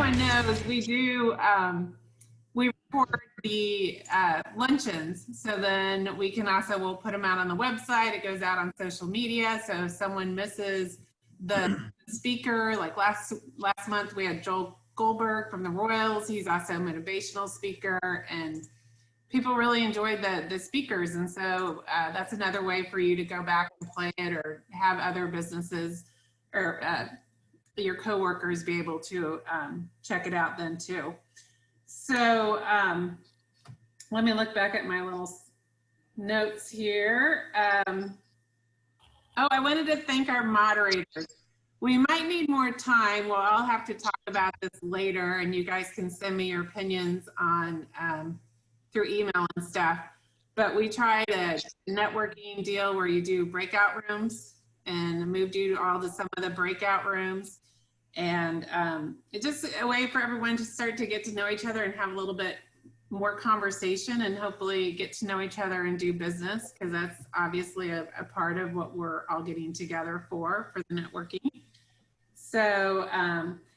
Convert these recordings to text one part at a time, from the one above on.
everyone knows, we record the luncheons. So then we can also, we'll put them out on the website. It goes out on social media. So if someone misses the speaker, like last month we had Joel Goldberg from the Royals. He's also a motivational speaker, and people really enjoyed the speakers. And so that's another way for you to go back and play it, or have other businesses or your coworkers be able to check it out then too. So let me look back at my little notes here. Oh, I wanted to thank our moderators. We might need more time. Well, I'll have to talk about this later, and you guys can send me your opinions on through email and stuff. But we tried a networking deal where you do breakout rooms, and moved you to some of the breakout rooms. And it's just a way for everyone to start to get to know each other and have a little bit more conversation, and hopefully get to know each other and do business, because that's obviously a part of what we're all getting together for the networking. So,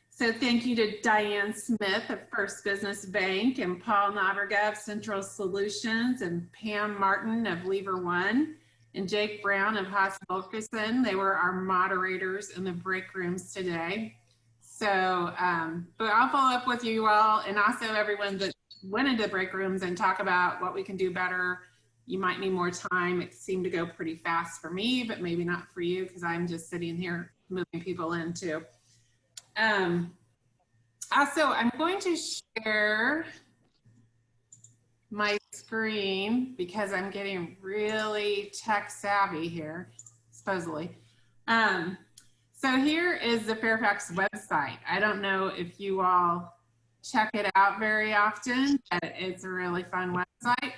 so thank you to Diane Smith of First Business Bank, and Paul Naberga of Central Solutions, and Pam Martin of Lever One, and Jake Brown of Haas Wilkerson. They were our moderators in the break rooms today. So, but I'll follow up with you all, and also everyone that went into break rooms, and talk about what we can do better. You might need more time. It seemed to go pretty fast for me, but maybe not for you, because I'm just sitting here moving people in too. Also, I'm going to share my screen because I'm getting really tech savvy here, supposedly. So here is the Fairfax website. I don't know if you all check it out very often, but it's a really fun website.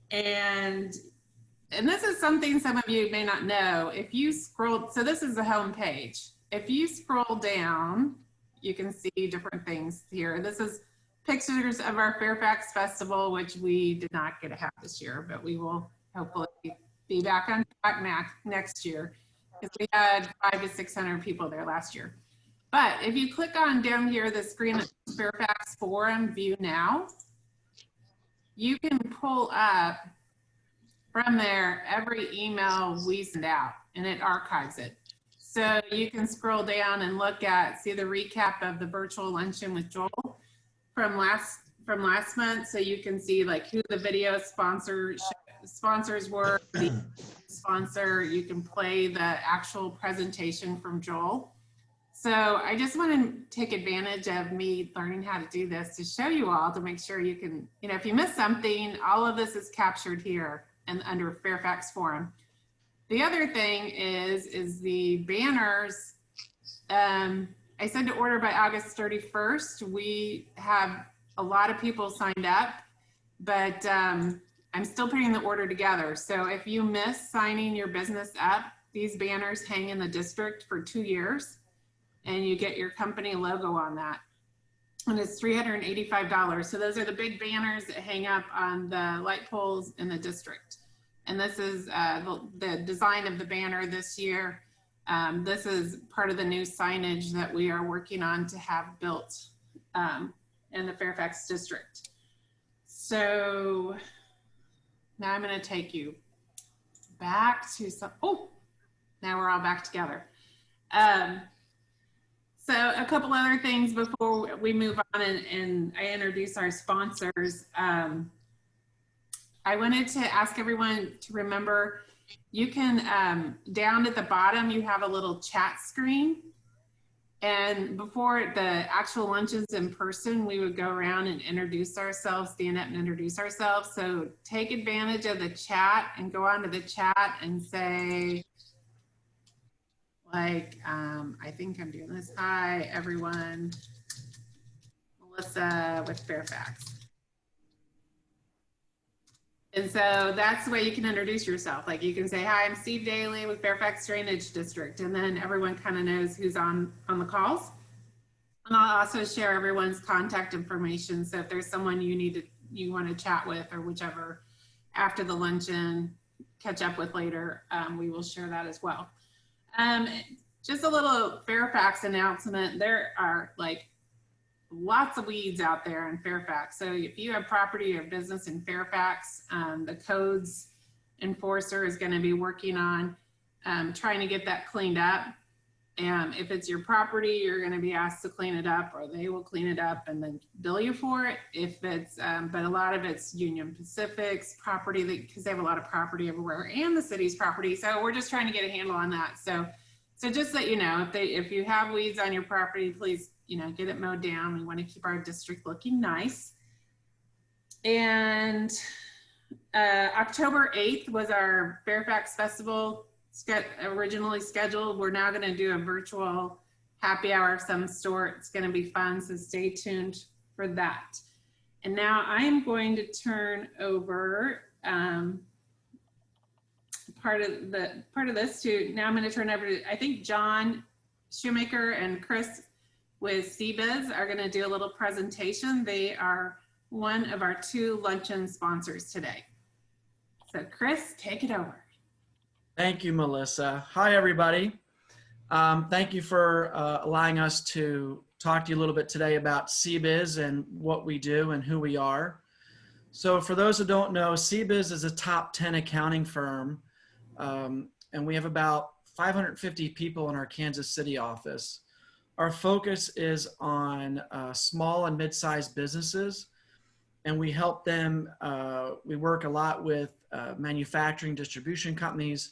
And this is something some of you may not know. If you scroll, so this is the home page. If you scroll down, you can see different things here. This is pictures of our Fairfax Festival, which we did not get to have this year, but we will hopefully be back on track next year, because we had 500 to 600 people there last year. But if you click on down here, the screen that says Fairfax Forum View Now, you can pull up from there every email we send out, and it archives it. So you can scroll down and see the recap of the virtual luncheon with Joel from last month. So you can see like who the video sponsors were, the sponsor. You can play the actual presentation from Joel. So I just want to take advantage of me learning how to do this to show you all, to make sure you can, if you miss something, all of this is captured here and under Fairfax Forum. The other thing is the banners. I said to order by August 31st. We have a lot of people signed up, but I'm still putting the order together. So if you miss signing your business up, these banners hang in the district for 2 years, and you get your company logo on that. And it's $385. So those are the big banners that hang up on the light poles in the district. And this is the design of the banner this year. This is part of the new signage that we are working on to have built in the Fairfax district. So now I'm going to take you back to now we're all back together. So a couple other things before we move on and I introduce our sponsors. I wanted to ask everyone to remember, you can, down at the bottom, you have a little chat screen. And before the actual luncheons in person, we would go around and introduce ourselves, stand up and introduce ourselves. So take advantage of the chat and go onto the chat and say, like, I think I'm doing this. Hi, everyone. Melissa with Fairfax. And so that's the way you can introduce yourself. Like you can say, hi, I'm Steve Daly with Fairfax Drainage District. And then everyone kind of knows who's on the calls. And I'll also share everyone's contact information. So if there's someone you want to chat with or whichever after the luncheon, catch up with later, we will share that as well. Just a little Fairfax announcement. There are like lots of weeds out there in Fairfax. So if you have property or business in Fairfax, the codes enforcer is going to be working on trying to get that cleaned up. And if it's your property, you're going to be asked to clean it up, or they will clean it up and then bill you for it. If it's, but a lot of it's Union Pacific's property, because they have a lot of property everywhere, and the city's property. So we're just trying to get a handle on that. So just let you know, if you have weeds on your property, please, get it mowed down. We want to keep our district looking nice. And October 8th was our Fairfax Festival originally scheduled. We're now going to do a virtual happy hour of some sort. It's going to be fun, so stay tuned for that. And now I am going to turn over part of this to, now I'm going to turn over to, I think John Shoemaker and Chris with CBiz are going to do a little presentation. They are one of our 2 luncheon sponsors today. So Chris, take it over. Thank you, Melissa. Hi, everybody. Thank you for allowing us to talk to you a little bit today about CBiz and what we do and who we are. So for those who don't know, CBiz is a top 10 accounting firm, and we have about 550 people in our Kansas City office. Our focus is on small and mid-sized businesses, and we help them. We work a lot with manufacturing distribution companies,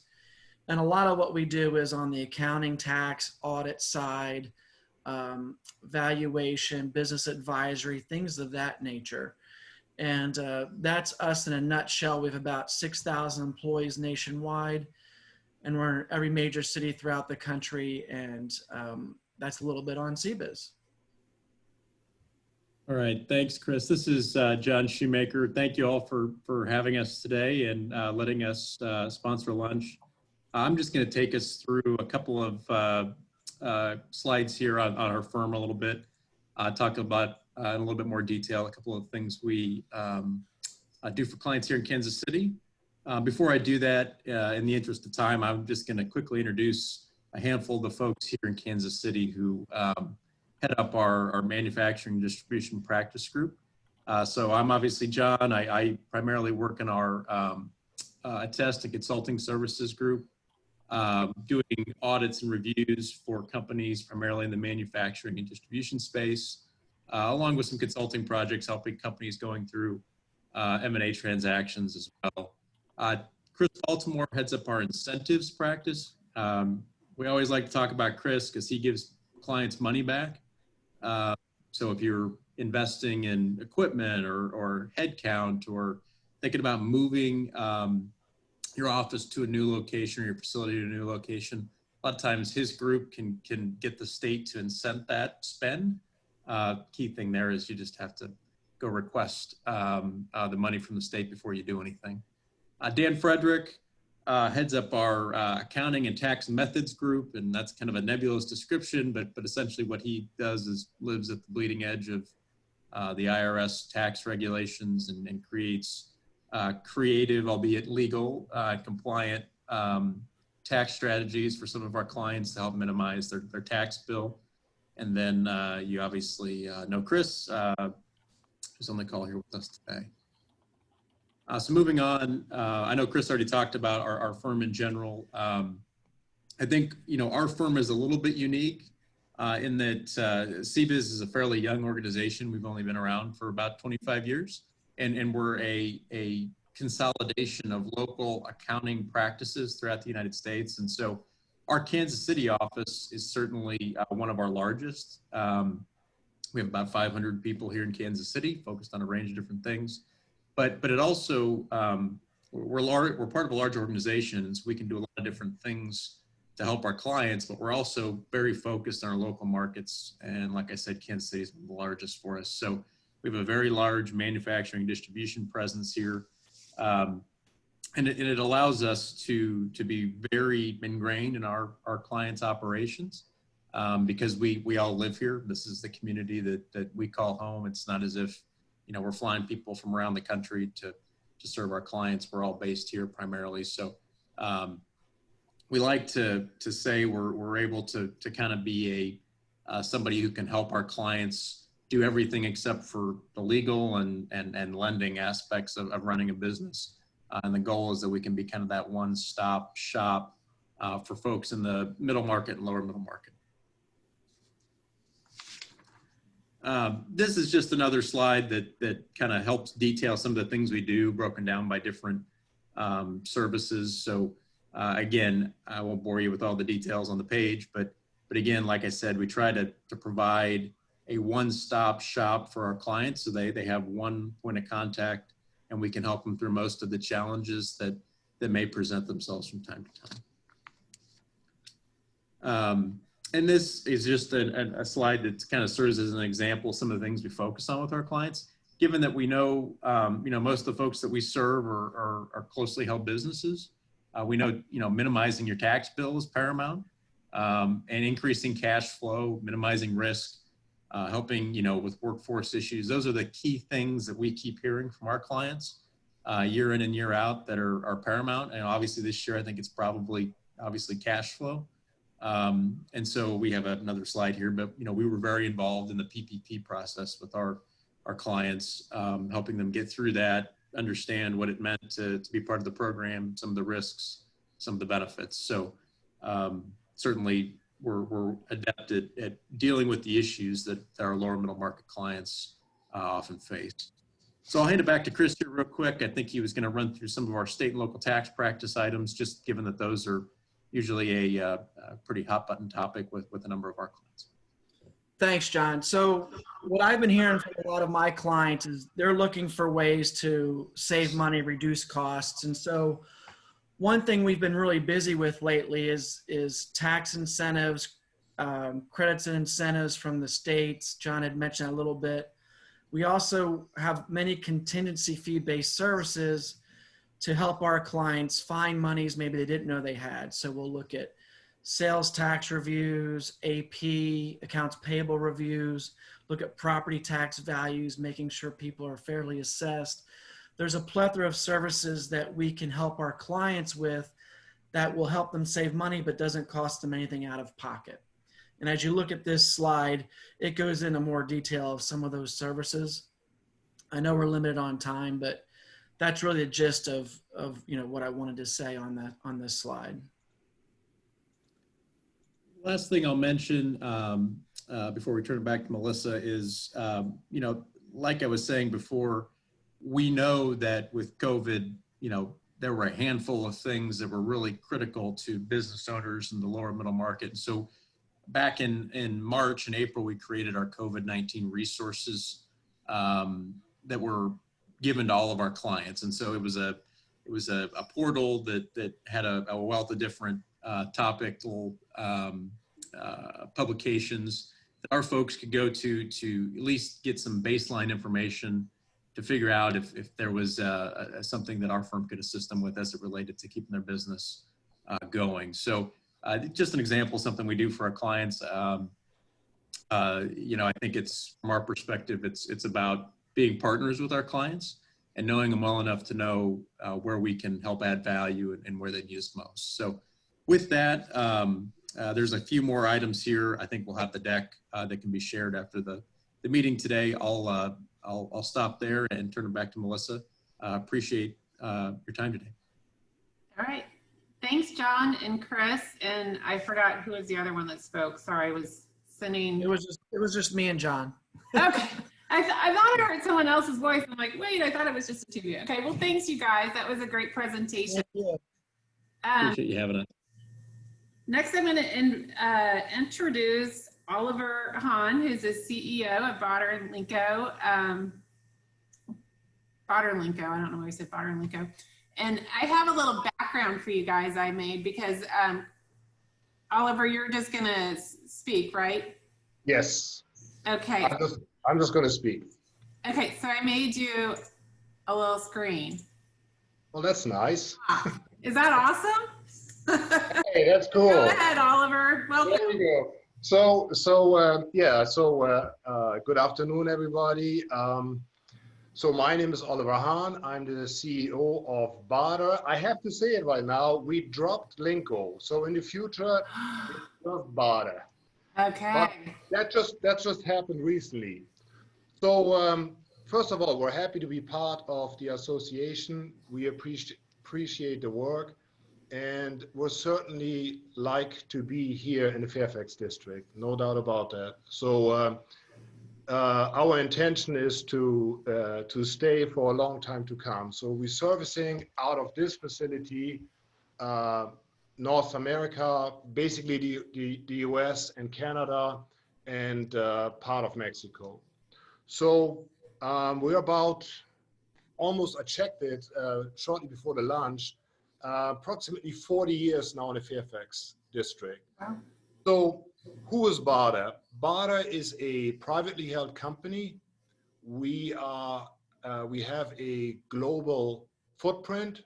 and a lot of what we do is on the accounting, tax, audit side, valuation, business advisory, things of that nature. And that's us in a nutshell. We have about 6,000 employees nationwide, and we're in every major city throughout the country. And that's a little bit on CBiz. All right, thanks, Chris. This is John Shoemaker. Thank you all for having us today and letting us sponsor lunch. I'm just going to take us through a couple of slides here on our firm a little bit, talk about in a little bit more detail a couple of things we do for clients here in Kansas City. Before I do that, in the interest of time, I'm just going to quickly introduce a handful of the folks here in Kansas City who head up our manufacturing distribution practice group. So I'm obviously John. I primarily work in our attest and consulting services group, doing audits and reviews for companies primarily in the manufacturing and distribution space, along with some consulting projects helping companies going through M&A transactions as well. Chris Baltimore heads up our incentives practice. We always like to talk about Chris because he gives clients money back. So if you're investing in equipment or headcount or thinking about moving your office to a new location or your facility to a new location, a lot of times his group can get the state to incent that spend. Key thing there is you just have to go request the money from the state before you do anything. Dan Frederick heads up our accounting and tax methods group, and that's kind of a nebulous description, but essentially what he does is lives at the bleeding edge of the IRS tax regulations and creates creative, albeit legal, compliant tax strategies for some of our clients to help minimize their tax bill. And then you obviously know Chris, who's on the call here with us today. So moving on, I know Chris already talked about our firm in general. I think, our firm is a little bit unique in that CBiz is a fairly young organization. We've only been around for about 25 years. And we're a consolidation of local accounting practices throughout the United States. And so our Kansas City office is certainly one of our largest. We have about 500 people here in Kansas City focused on a range of different things. But it also, we're part of a large organization, and so we can do a lot of different things to help our clients, but we're also very focused on our local markets. And like I said, Kansas City is the largest for us. So we have a very large manufacturing distribution presence here. And it allows us to be very ingrained in our clients' operations because we all live here. This is the community that we call home. It's not as if, we're flying people from around the country to serve our clients. We're all based here primarily. So we like to say we're able to kind of be somebody who can help our clients do everything except for the legal and lending aspects of running a business. And the goal is that we can be kind of that one-stop shop for folks in the middle market and lower middle market. This is just another slide that kind of helps detail some of the things we do, broken down by different services. So again, I won't bore you with all the details on the page, but again, like I said, we try to provide a one-stop shop for our clients, so they have one point of contact, and we can help them through most of the challenges that may present themselves from time to time. And this is just a slide that kind of serves as an example of some of the things we focus on with our clients. Given that we know, most of the folks that we serve are closely held businesses, we know, minimizing your tax bill is paramount, and increasing cash flow, minimizing risk, helping, with workforce issues. Those are the key things that we keep hearing from our clients year in and year out that are paramount. And obviously this year, I think it's probably obviously cash flow. And so we have another slide here, but we were very involved in the PPP process with our clients, helping them get through that, understand what it meant to be part of the program, some of the risks, some of the benefits. So certainly we're adept at dealing with the issues that our lower middle market clients often face. So I'll hand it back to Chris here real quick. I think he was going to run through some of our state and local tax practice items, just given that those are usually a pretty hot button topic with a number of our clients. Thanks, John. So what I've been hearing from a lot of my clients is they're looking for ways to save money, reduce costs. And so one thing we've been really busy with lately is tax incentives, credits and incentives from the states. John had mentioned a little bit. We also have many contingency fee-based services to help our clients find monies maybe they didn't know they had. So we'll look at sales tax reviews, AP, accounts payable reviews, look at property tax values, making sure people are fairly assessed. There's a plethora of services that we can help our clients with that will help them save money but doesn't cost them anything out of pocket. And as you look at this slide, it goes into more detail of some of those services. I know we're limited on time, but that's really the gist of what I wanted to say on this slide. Last thing I'll mention before we turn it back to Melissa is, like I was saying before, we know that with COVID, there were a handful of things that were really critical to business owners in the lower middle market. So back in March and April, we created our COVID-19 resources that were given to all of our clients. And so it was a portal that had a wealth of different topical publications that our folks could go to at least get some baseline information to figure out if there was something that our firm could assist them with as it related to keeping their business going. So just an example, something we do for our clients. I think it's, from our perspective, it's about being partners with our clients and knowing them well enough to know where we can help add value and where they need us most. So with that, there's a few more items here. I think we'll have the deck that can be shared after the meeting today. I'll stop there and turn it back to Melissa. Appreciate your time today. All right. Thanks, John and Chris. And I forgot who was the other one that spoke. Sorry, I was sending. It was just me and John. Okay. I thought I heard someone else's voice. I'm like, wait, I thought it was just the two of you. Okay, well, thanks, you guys. That was a great presentation. Thank you. Appreciate you having us. Next, I'm going to introduce Oliver Hahn, who's the CEO of Botter & Linko. Botter & Linko, I don't know why I said Botter & Linko. And I have a little background for you guys I made because, Oliver, you're just going to speak, right? Yes. Okay. I'm just going to speak. Okay, so I made you a little screen. Well, that's nice. Is that awesome? Hey, that's cool. Go ahead, Oliver. Welcome. There you go. So good afternoon, everybody. So my name is Oliver Hahn. I'm the CEO of Botter. I have to say it right now, we dropped Linko. So in the future, it's just Botter. Okay. But that just happened recently. So, first of all, we're happy to be part of the association. We appreciate the work, and we're certainly like to be here in the Fairfax district, no doubt about that. So, our intention is to stay for a long time to come. So we're servicing out of this facility North America, basically the US and Canada, and part of Mexico. So we're about almost, I checked it shortly before the lunch, approximately 40 years now in the Fairfax district. Wow. So who is BARDA? BARDA is a privately held company. We have a global footprint.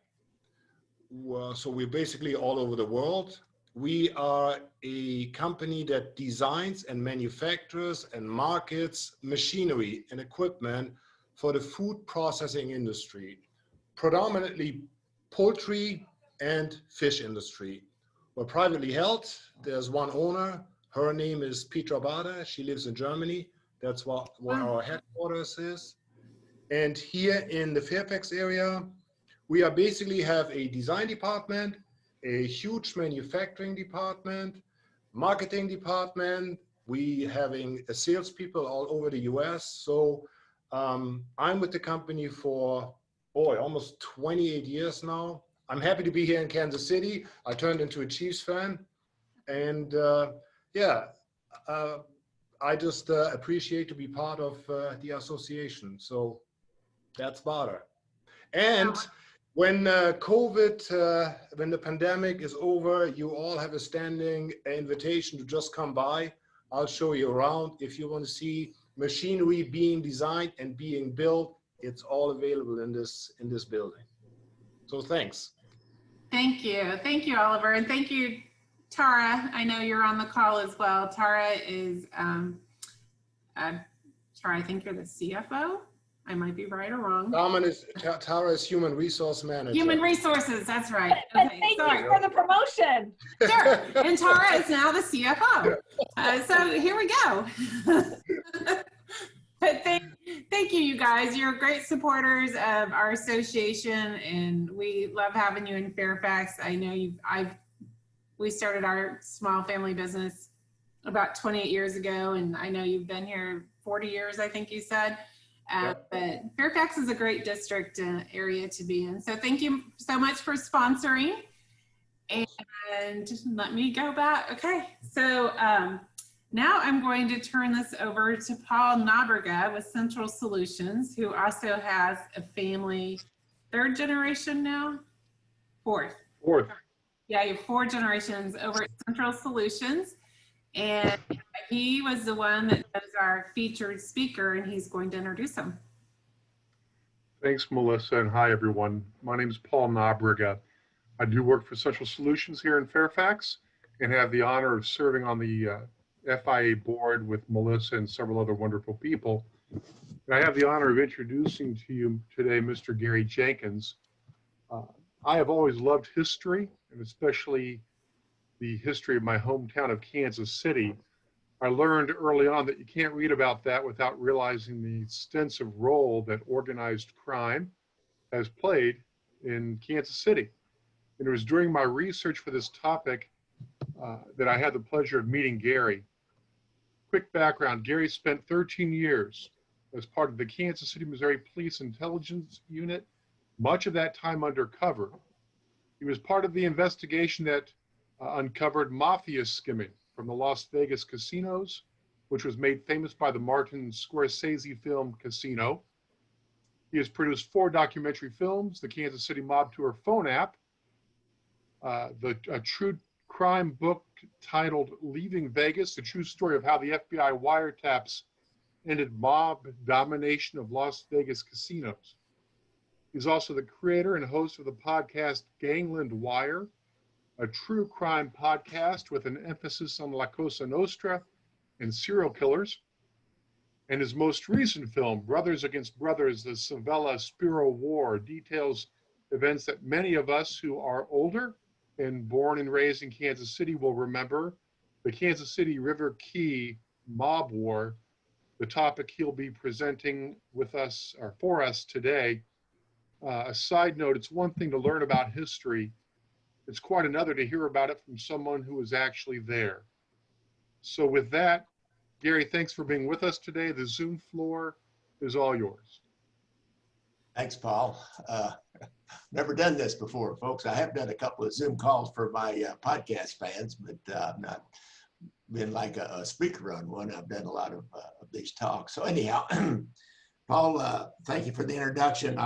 So we're basically all over the world. We are a company that designs and manufactures and markets machinery and equipment for the food processing industry, predominantly poultry and fish industry. We're privately held. There's one owner. Her name is Petra Bader. She lives in Germany. That's where our headquarters is. And here in the Fairfax area, we are basically have a design department, a huge manufacturing department, marketing department. We having salespeople all over the US. So I'm with the company for, almost 28 years now. I'm happy to be here in Kansas City. I turned into a Chiefs fan. And I just appreciate to be part of the association. So that's BARDA. And when COVID, when the pandemic is over, you all have a standing invitation to just come by. I'll show you around. If you want to see machinery being designed and being built, it's all available in this building. So thanks. Thank you, Oliver, and thank you, Tara. I know you're on the call as well. Tara is, Tara, I think you're the CFO. I might be right or wrong. Tara is Human Resource Manager. Human Resources, that's right. Okay, thank you for the promotion. Sure, and Tara is now the CFO. So here we go. But thank you, you guys. You're great supporters of our association, and we love having you in Fairfax. I know we started our small family business about 28 years ago, and I know you've been here 40 years, I think you said. Yep. But Fairfax is a great district area to be in. So thank you so much for sponsoring. And let me go back. Okay, so now I'm going to turn this over to Paul Naberga with Central Solutions, who also has a family, third generation now? Fourth. Yeah, you have 4 generations over at Central Solutions. And he was the one that was our featured speaker, and he's going to introduce him. Thanks, Melissa, and hi, everyone. My name is Paul Nabriga. I do work for Central Solutions here in Fairfax and have the honor of serving on the FIA board with Melissa and several other wonderful people. And I have the honor of introducing to you today Mr. Gary Jenkins. I have always loved history, and especially the history of my hometown of Kansas City. I learned early on that you can't read about that without realizing the extensive role that organized crime has played in Kansas City. And it was during my research for this topic that I had the pleasure of meeting Gary. Quick background, Gary spent 13 years as part of the Kansas City, Missouri Police Intelligence Unit, much of that time undercover. He was part of the investigation that uncovered mafia skimming from the Las Vegas casinos, which was made famous by the Martin Scorsese film Casino. He has produced 4 documentary films, the Kansas City Mob Tour phone app, a true crime book titled Leaving Vegas, the true story of how the FBI wiretaps ended mob domination of Las Vegas casinos. He's also the creator and host of the podcast Gangland Wire, a true crime podcast with an emphasis on La Cosa Nostra and serial killers. And his most recent film, Brothers Against Brothers, the Civella-Spiro War, details events that many of us who are older and born and raised in Kansas City will remember, the Kansas City River Key mob war the topic he'll be presenting with us or for us today. A side note, it's one thing to learn about history. It's quite another to hear about it from someone who was actually there. So with that, Gary, thanks for being with us today. The Zoom floor is all yours. Thanks, Paul. Never done this before, folks. I have done a couple of Zoom calls for my podcast fans, but I've not been like a speaker on one. I've done a lot of these talks. So anyhow, Paul, thank you for the introduction.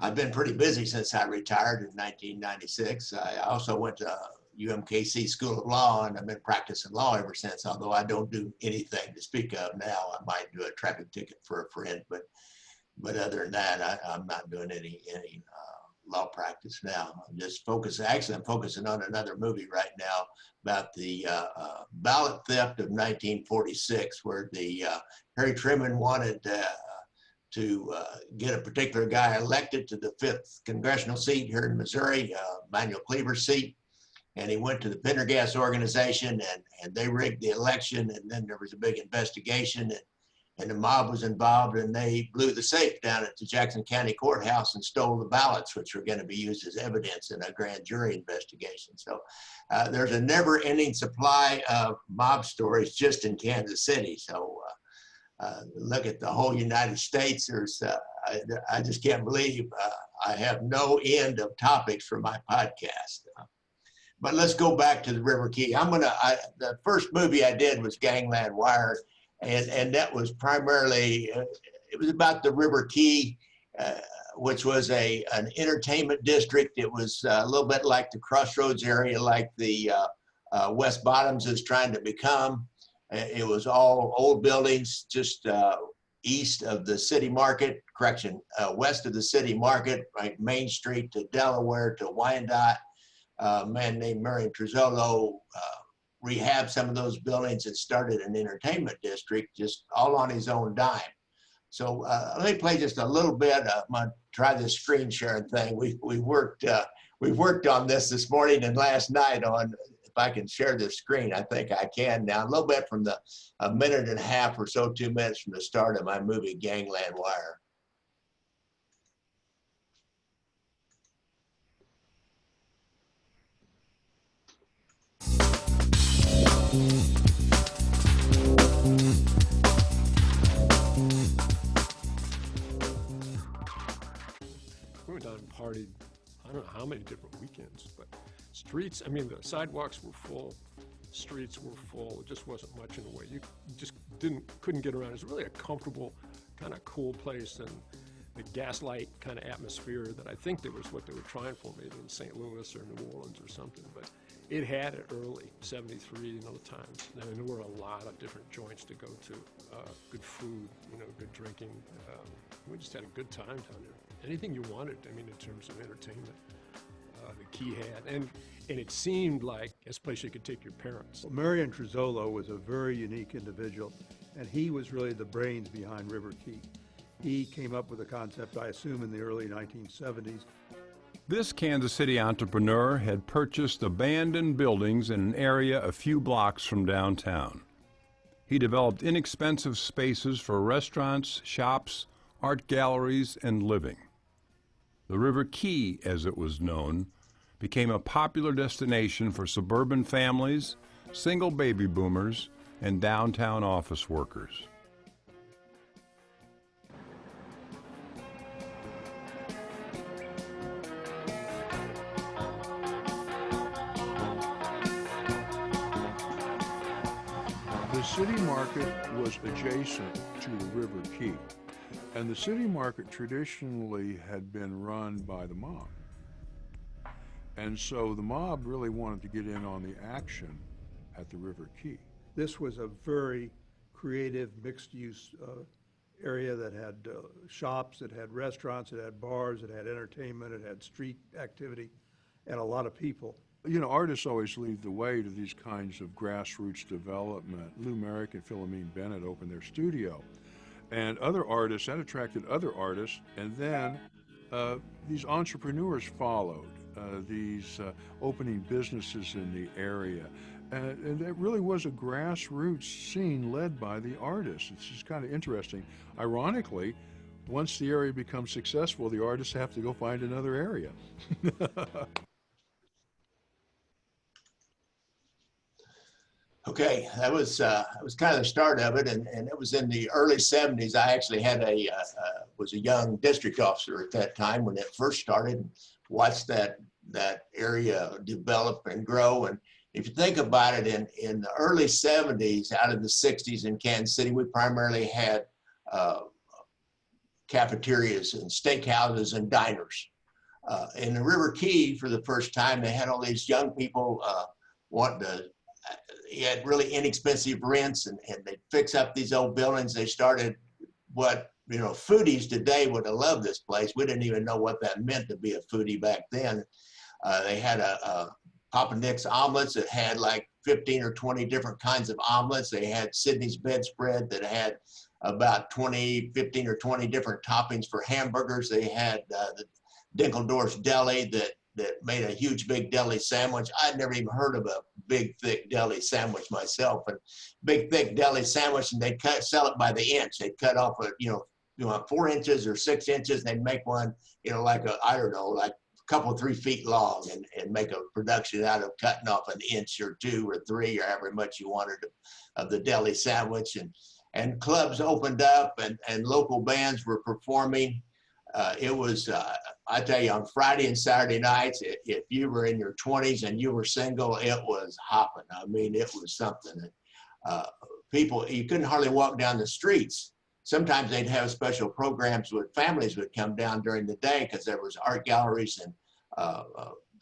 I've been pretty busy since I retired in 1996. I also went to UMKC School of Law, and I've been practicing law ever since, although I don't do anything to speak of now. I might do a traffic ticket for a friend, but other than that, I'm not doing any law practice now. I'm just focusing, actually I'm focusing on another movie right now about the ballot theft of 1946, where the Harry Truman wanted to get a particular guy elected to the 5th congressional seat here in Missouri, Manuel Cleaver's seat. And he went to the Pendergast organization, and they rigged the election. And then there was a big investigation, and the mob was involved, and they blew the safe down at the Jackson County Courthouse and stole the ballots, which were going to be used as evidence in a grand jury investigation. So there's a never-ending supply of mob stories just in Kansas City. So look at the whole United States. There's I just can't believe I have no end of topics for my podcast. But let's go back to the River Key. The first movie I did was Gangland Wire, and that was primarily, it was about the River Key, which was an entertainment district. It was a little bit like the Crossroads area, like the West Bottoms is trying to become. It was all old buildings just east of the city market, west of the city market, right, Main Street to Delaware to Wyandotte. A man named Marion Truzzolo rehabbed some of those buildings and started an entertainment district just all on his own dime. So let me play just a little bit. I'm gonna try this screen sharing thing. We've worked on this morning and last night on if I can share this screen. I think I can now. A little bit from a minute and a half or so, 2 minutes from the start of my movie Gangland Wire. We went down and partied, I don't know how many different weekends, but streets, I mean, the sidewalks were full, streets were full. It just wasn't much in a way. You just couldn't get around. It was really a comfortable, kind of cool place, and the gaslight kind of atmosphere that I think that was what they were trying for, maybe in St. Louis or New Orleans or something. But it had it early, 73, the times. I mean, there were a lot of different joints to go to, good food, good drinking. We just had a good time down there. Anything you wanted, I mean, in terms of entertainment, the Key had. And it seemed like this place you could take your parents. Well, Marion Truzzolo was a very unique individual, and he was really the brains behind River Key. He came up with the concept, I assume, in the early 1970s. This Kansas City entrepreneur had purchased abandoned buildings in an area a few blocks from downtown. He developed inexpensive spaces for restaurants, shops, art galleries, and living. The River Key, as it was known, became a popular destination for suburban families, single baby boomers, and downtown office workers. The city market was adjacent to the River Key, and the city market traditionally had been run by the mob. And so the mob really wanted to get in on the action at the River Key. This was a very creative, mixed-use area that had shops, it had restaurants, it had bars, it had entertainment, it had street activity, and a lot of people. You know, artists always lead the way to these kinds of grassroots development. Lou Merrick and Philomene Bennett opened their studio. And other artists, that attracted other artists, and then these entrepreneurs followed, these opening businesses in the area. And it really was a grassroots scene led by the artists. It's just kind of interesting. Ironically, once the area becomes successful, the artists have to go find another area. Okay, that was kind of the start of it, and it was in the early '70s. I actually had was a young district officer at that time when it first started, and watched that area develop and grow. And if you think about it, in the early '70s, out of the '60s in Kansas City, we primarily had cafeterias and steakhouses and diners. In the River Key, for the first time, they had all these young people wanting to. You had really inexpensive rents, and they'd fix up these old buildings. They started what, foodies today would have loved this place. We didn't even know what that meant to be a foodie back then. They had a Papa Nick's omelets that had like 15 or 20 different kinds of omelets. They had Sydney's bedspread that had about 15 or 20 different toppings for hamburgers. They had the Dinkeldorf's Deli that made a huge big deli sandwich. I'd never even heard of a big thick deli sandwich myself. And big thick deli sandwich, and they'd sell it by the inch. They'd cut off 4 inches or 6 inches. And they'd make one, like a couple 3 feet long, and make a production out of cutting off an inch or 2 or 3 or however much you wanted of the deli sandwich. And clubs opened up, and local bands were performing. It was, I tell you, on Friday and Saturday nights, if you were in your 20s and you were single, it was hopping. I mean, it was something that people, you couldn't hardly walk down the streets. Sometimes they'd have special programs with families would come down during the day, because there was art galleries and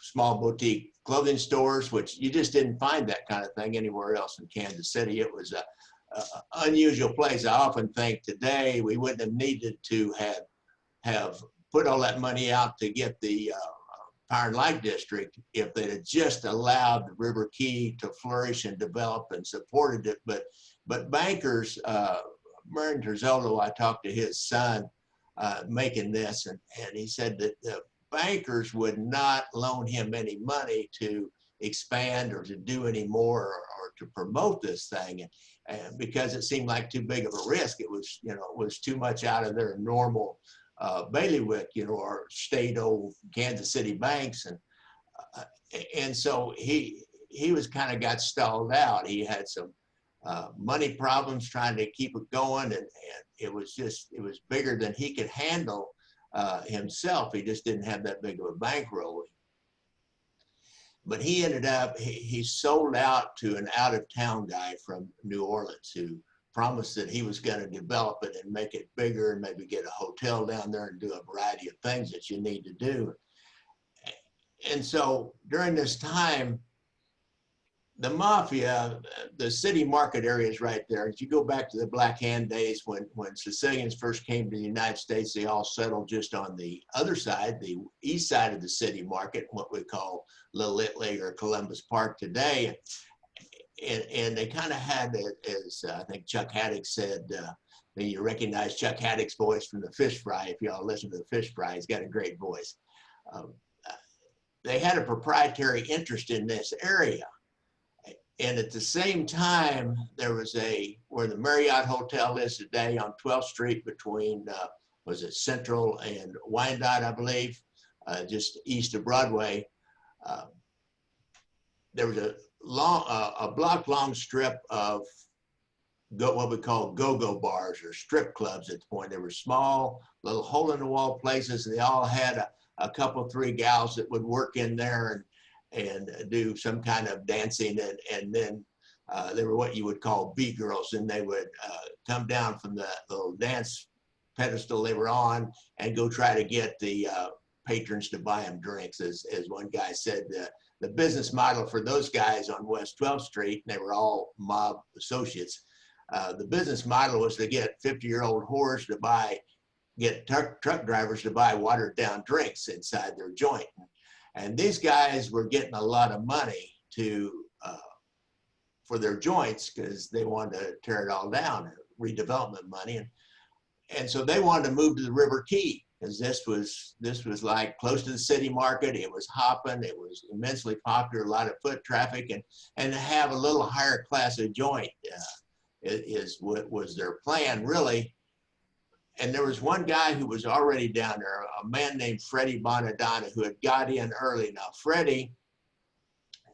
small boutique clothing stores, which you just didn't find that kind of thing anywhere else in Kansas City. It was a unusual place. I often think today we wouldn't have needed to have put all that money out to get the Power and Light District if they had just allowed the River Key to flourish and develop and supported it. But bankers, Murray Terzolo, I talked to his son making this, and he said that the bankers would not loan him any money to expand or to do any more or to promote this thing, and because it seemed like too big of a risk. It was, it was too much out of their normal bailiwick, or state old Kansas City banks, and so he was kind of got stalled out. He had some money problems trying to keep it going, and it was bigger than he could handle himself. He just didn't have that big of a bankroll. But he ended up, he sold out to an out-of-town guy from New Orleans who promised that he was going to develop it and make it bigger and maybe get a hotel down there and do a variety of things that you need to do. And so during this time, the mafia, the city market areas right there, if you go back to the Black Hand days when Sicilians first came to the United States, they all settled just on the other side, the east side of the city market, what we call Little Italy or Columbus Park today. And they kind of had it, as I think Chuck Haddock said, you recognize Chuck Haddock's voice from the Fish Fry. If y'all listen to the Fish Fry, he's got a great voice. They had a proprietary interest in this area. And at the same time, there was where the Marriott Hotel is today on 12th Street between, was it Central and Wyandotte, I believe, just east of Broadway. There was a block-long strip of what we call go-go bars or strip clubs at the point. They were small, little hole-in-the-wall places, and they all had a couple, 3 gals that would work in there and do some kind of dancing, and then they were what you would call B-girls, and they would come down from the little dance pedestal they were on and go try to get the patrons to buy them drinks. As one guy said, the business model for those guys on West 12th Street, and they were all mob associates, the business model was to get 50-year-old whores to get truck drivers to buy watered down drinks inside their joint. And these guys were getting a lot of money for their joints because they wanted to tear it all down, redevelopment money. And so they wanted to move to the River Key. because this was like close to the city market. It was hopping. It was immensely popular, a lot of foot traffic, and to have a little higher class of joint is what was their plan, really. And there was one guy who was already down there, a man named Freddie Bonadonna, who had got in early. Now, Freddie,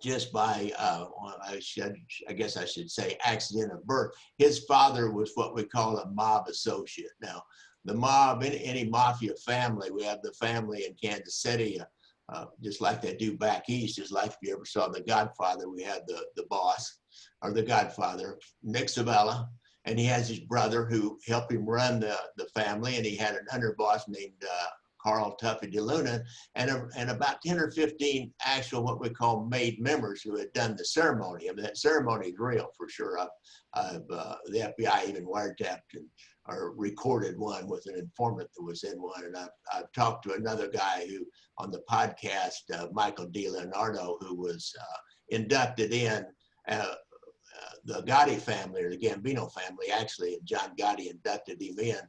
just by, I guess I should say, accident of birth, his father was what we call a mob associate. Now, the mob, any mafia family, we have the family in Kansas City, just like they do back east, just like if you ever saw The Godfather, we had the boss, or the Godfather, Nick Sabella, and he has his brother who helped him run the family, and he had an underboss named Carl Tuffy DeLuna, and about 10 or 15 actual what we call made members who had done the ceremony. I mean, that ceremony is real for sure. The FBI even wiretapped or recorded one with an informant that was in one. And I've talked to another guy who on the podcast, Michael D. Leonardo, who was inducted in the Gotti family, or the Gambino family, actually, John Gotti inducted him in.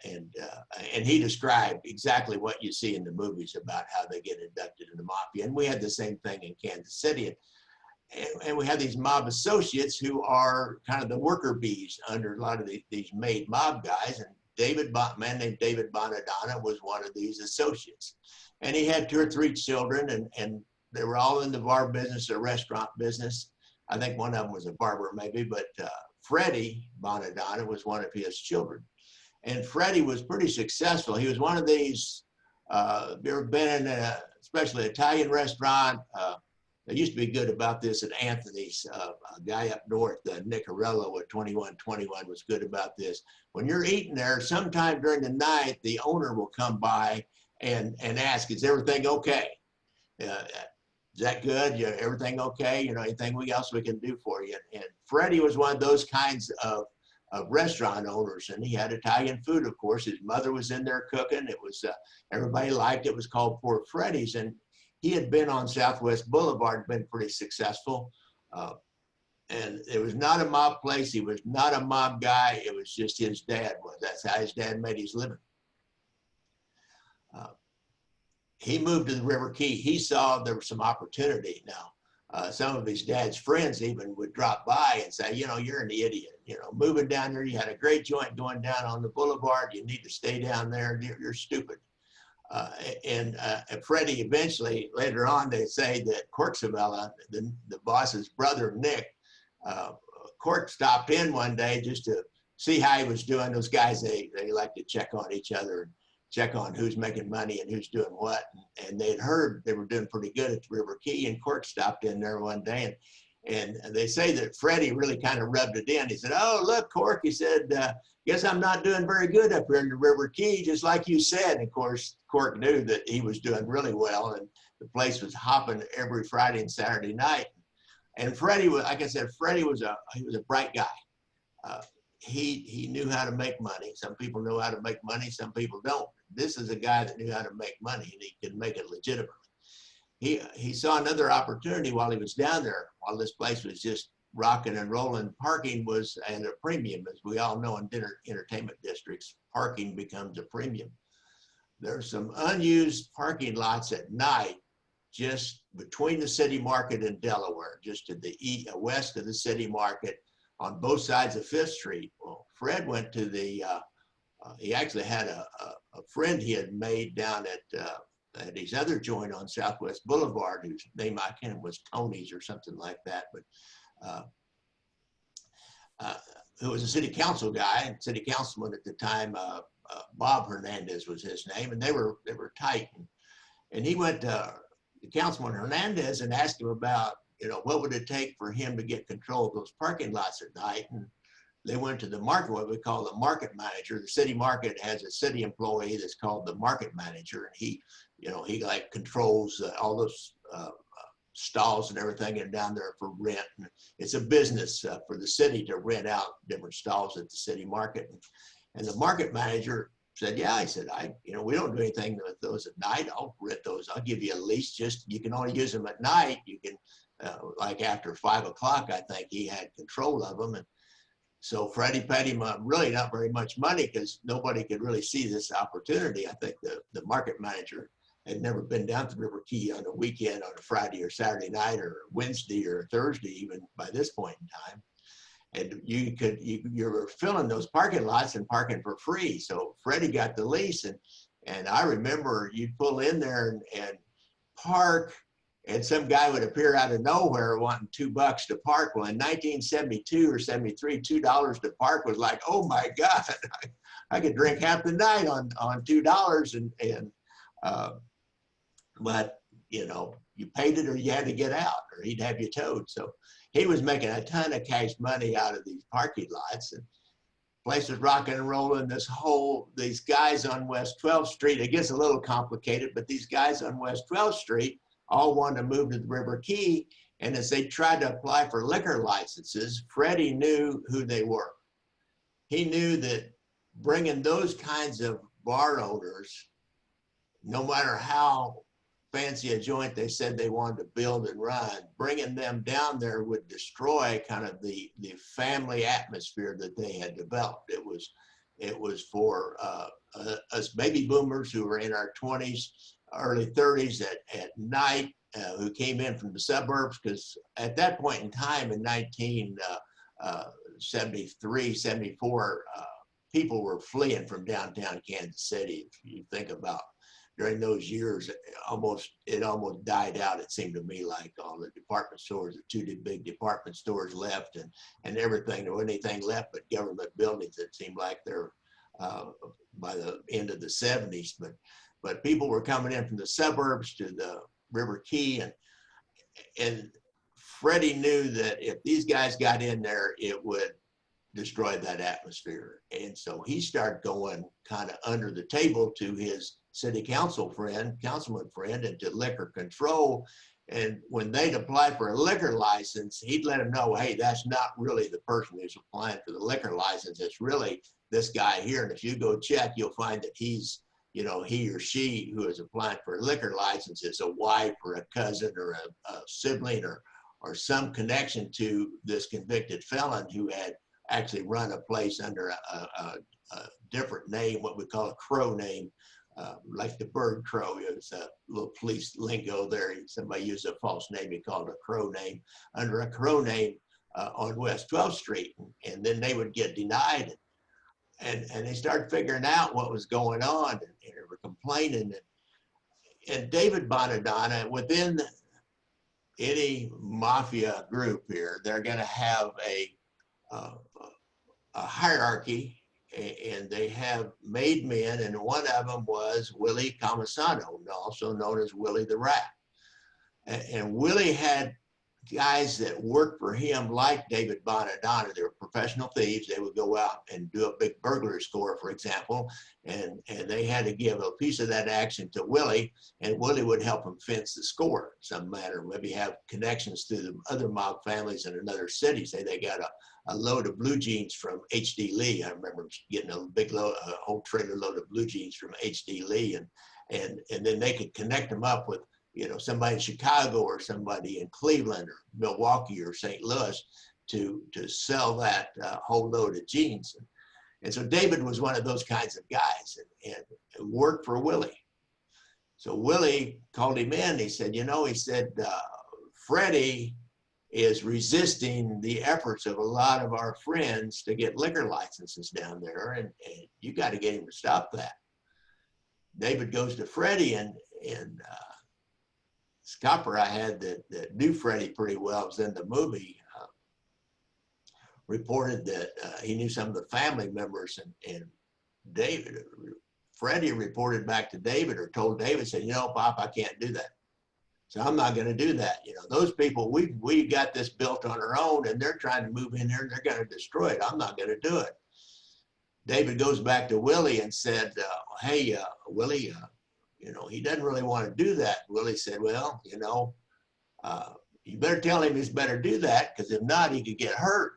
And he described exactly what you see in the movies about how they get inducted in the mafia. And we had the same thing in Kansas City. And we have these mob associates who are kind of the worker bees under a lot of these made mob guys. And a man named David Bonadonna was one of these associates. And he had 2 or 3 children, and they were all in the bar business or restaurant business. I think one of them was a barber maybe, but Freddie Bonadonna was one of his children. And Freddie was pretty successful. He was one of these, you ever been in especially Italian restaurant? They used to be good about this at Anthony's. A guy up north, Nicarello at 2121 was good about this. When you're eating there, sometime during the night, the owner will come by and ask, is everything okay? Is that good? Everything okay? Anything else we can do for you? And Freddie was one of those kinds of restaurant owners, and he had Italian food, of course. His mother was in there cooking. It was, everybody liked it. It was called Poor Freddie's, and he had been on Southwest Boulevard, been pretty successful. And it was not a mob place. He was not a mob guy. It was just his dad was. That's how his dad made his living. He moved to the River Key. He saw there was some opportunity. Now, some of his dad's friends even would drop by and say, you're an idiot. Moving down there, you had a great joint going down on the boulevard. You need to stay down there. You're stupid. And Freddie eventually, later on, they say that Court Sabella, the boss's brother, Nick, Court stopped in one day just to see how he was doing. Those guys, they like to check on each other, and check on who's making money and who's doing what. And they had heard they were doing pretty good at the River Key, and Court stopped in there one day, and they say that Freddie really kind of rubbed it in. He said, oh, look, Court, he said, guess I'm not doing very good up here in the River Key, just like you said. And of course, Court knew that he was doing really well, and the place was hopping every Friday and Saturday night. And Freddie was, like I said, Freddie was a bright guy. He knew how to make money. Some people know how to make money, some people don't. This is a guy that knew how to make money, and he could make it legitimately. He saw another opportunity while he was down there, while this place was just rocking and rolling. Parking was at a premium, as we all know in entertainment districts. Parking becomes a premium. There's some unused parking lots at night just between the city market and Delaware, just to the east, west of the city market, on both sides of 5th Street. Well, Fred went to the, he actually had a friend he had made down at his other joint on Southwest Boulevard, whose name I can't remember, was Tony's or something like that, but who was a city council guy, and city councilman at the time, Bob Hernandez was his name, and they were tight. And he went to Councilman Hernandez and asked him about, what would it take for him to get control of those parking lots at night? And they went to the market, what we call the market manager. The city market has a city employee that's called the market manager, and he like controls all those stalls and everything and down there for rent. And it's a business for the city to rent out different stalls at the city market. And the market manager said, yeah, he said, we don't do anything with those at night. I'll rent those. I'll give you a lease. Just, you can only use them at night. You can, like after 5 o'clock, I think he had control of them. So Freddie paid him really not very much money because nobody could really see this opportunity. I think the market manager had never been down to River Key on a weekend, on a Friday or Saturday night or Wednesday or Thursday, even by this point in time. And you were filling those parking lots and parking for free. So Freddie got the lease, and I remember you'd pull in there and park, and some guy would appear out of nowhere wanting $2 to park. Well, in 1972 or 73, $2 to park was like, oh my God, I could drink half the night on $2. But you know, you paid it or you had to get out, or he'd have you towed. So he was making a ton of cash money out of these parking lots, and place was rocking and rolling. These guys on West 12th Street, it gets a little complicated, but these guys on West 12th Street all wanted to move to the River Key. And as they tried to apply for liquor licenses, Freddie knew who they were. He knew that bringing those kinds of bar owners, no matter how fancy a joint they said they wanted to build and run, bringing them down there would destroy kind of the family atmosphere that they had developed. It was for us baby boomers who were in our 20s, early 30s at night, who came in from the suburbs, because at that point in time in 1973, 74, people were fleeing from downtown Kansas City. If you think about during those years, it almost died out. It seemed to me like all the department stores, the two big department stores left, and everything. There wasn't anything left but government buildings. It seemed like they're by the end of the 70s. But people were coming in from the suburbs to the River Key, and Freddie knew that if these guys got in there, it would destroy that atmosphere. And so he started going kind of under the table to his city councilman friend, and to liquor control. And when they'd apply for a liquor license, he'd let them know, hey, that's not really the person who's applying for the liquor license. It's really this guy here. And if you go check, you'll find that he's, you know, he or she who is applying for a liquor license is a wife or a cousin or a sibling or some connection to this convicted felon who had actually run a place under a different name, what we call a crow name, like the bird crow. It was a little police lingo there. Somebody used a false name, he called it a crow name, under a crow name on West 12th Street. And then they would get denied. And they started figuring out what was going on, and they were complaining. And David Bonadonna, within any mafia group here, they're going to have a hierarchy, and they have made men, and one of them was Willie Comisano, also known as Willie the Rat. And Willie had guys that worked for him like David Bonadonna. They were professional thieves. They would go out and do a big burglary score, for example, and they had to give a piece of that action to Willie, and Willie would help them fence the score in some manner. Maybe have connections to the other mob families in another city. Say they got a load of blue jeans from H.D. Lee. I remember getting a big load, a whole trailer load of blue jeans from H.D. Lee, and then they could connect them up with, you know, somebody in Chicago or somebody in Cleveland or Milwaukee or St. Louis to sell that whole load of jeans. And so David was one of those kinds of guys, and worked for Willie. So Willie called him in. He said, you know, Freddie is resisting the efforts of a lot of our friends to get liquor licenses down there, and you got to get him to stop that. David goes to Freddie, and Scopper I had that knew Freddie pretty well, was in the movie, reported that he knew some of the family members, and Freddie reported back to David, or told David, said, you know, Pop, I can't do that. So I'm not going to do that. You know, those people, we got this built on our own, and they're trying to move in there and they're going to destroy it. I'm not going to do it. David goes back to Willie and said, hey, Willie, you know, he doesn't really want to do that. Willie said, well, you know, you better tell him he's better do that, because if not, he could get hurt.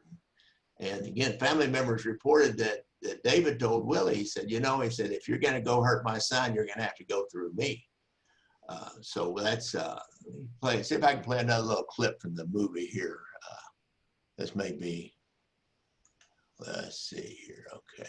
And again, family members reported that David told Willie, he said, you know, he said, if you're going to go hurt my son, you're going to have to go through me. So that's, see if I can play another little clip from the movie here. This may be Let's see here. Okay.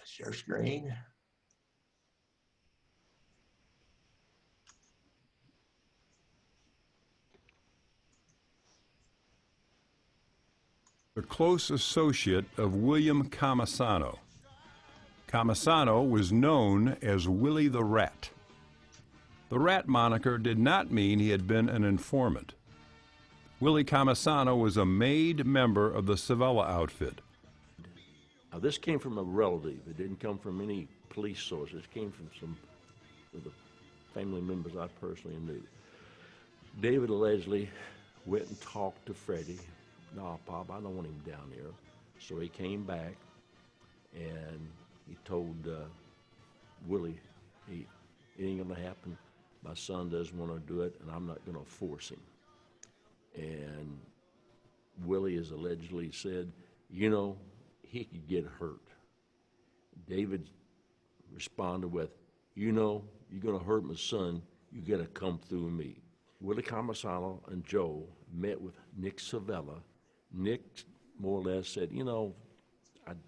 Share screen. A close associate of William Comisano. Comisano was known as Willie the Rat. The Rat moniker did not mean he had been an informant. Willie Comisano was a made member of the Sevilla outfit. Now, this came from a relative. It didn't come from any police sources. It came from some of the family members I personally knew. David allegedly went and talked to Freddie. "No, Pop, I don't want him down there." So he came back and he told Willie, it ain't gonna happen. My son doesn't want to do it, and I'm not gonna force him. And Willie has allegedly said, you know, he could get hurt. David responded with, you know, you're gonna hurt my son, you gotta come through me. Willie Comisano and Joe met with Nick Sevilla. Nick more or less said, you know, I'd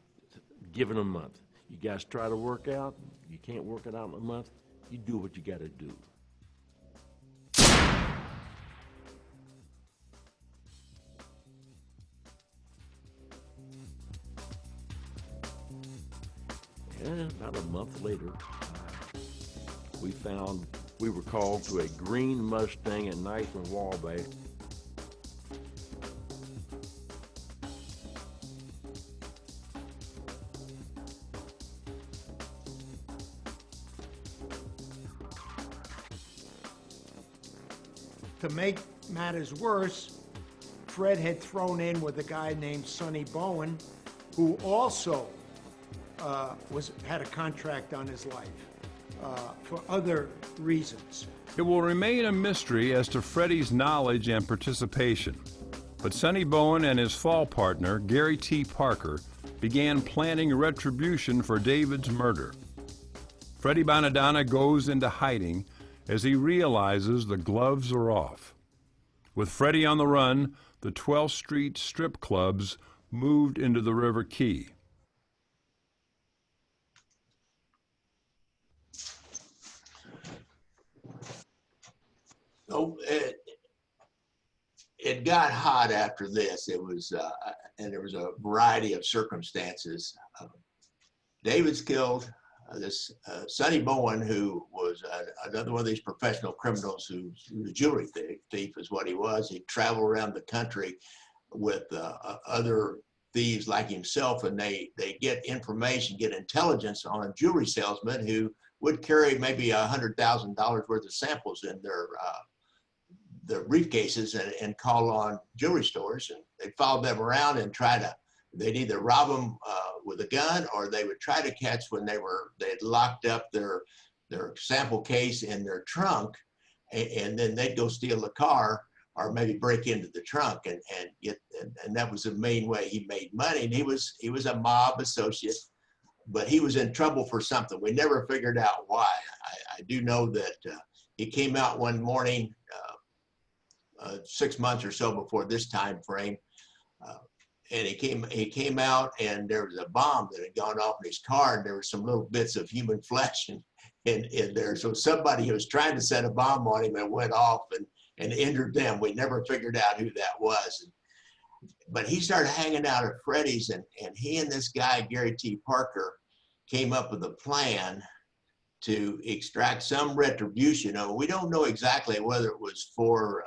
give it a month. You guys try to work out, you can't work it out in a month, you do what you gotta do. And about a month later, we were called to a green Mustang at Knife and Wabash. To make matters worse, Fred had thrown in with a guy named Sonny Bowen, who also had a contract on his life for other reasons. It will remain a mystery as to Freddie's knowledge and participation, but Sonny Bowen and his fall partner, Gary T. Parker, began planning retribution for David's murder. Freddie Bonadonna goes into hiding as he realizes the gloves are off. With Freddie on the run, the 12th Street strip clubs moved into the River Key. So it got hot after this. It was, and there was a variety of circumstances. David's killed. This Sonny Bowen, who was another one of these professional criminals who's a jewelry thief is what he was. He traveled around the country with other thieves like himself, and they get information, get intelligence on a jewelry salesman who would carry maybe $100,000 worth of samples in their briefcases and call on jewelry stores, and they'd follow them around and they'd either rob them with a gun, or they would try to catch when they'd locked up their sample case in their trunk, and then they'd go steal the car or maybe break into the trunk and that was the main way he made money. And he was a mob associate, but he was in trouble for something. We never figured out why. I do know that he came out one morning 6 months or so before this time frame, and he came out, and there was a bomb that had gone off in his car, and there were some little bits of human flesh in there. So somebody was trying to set a bomb on him and went off and injured them. We never figured out who that was. But he started hanging out at Freddie's, and he and this guy, Gary T. Parker, came up with a plan to extract some retribution. We don't know exactly whether it was for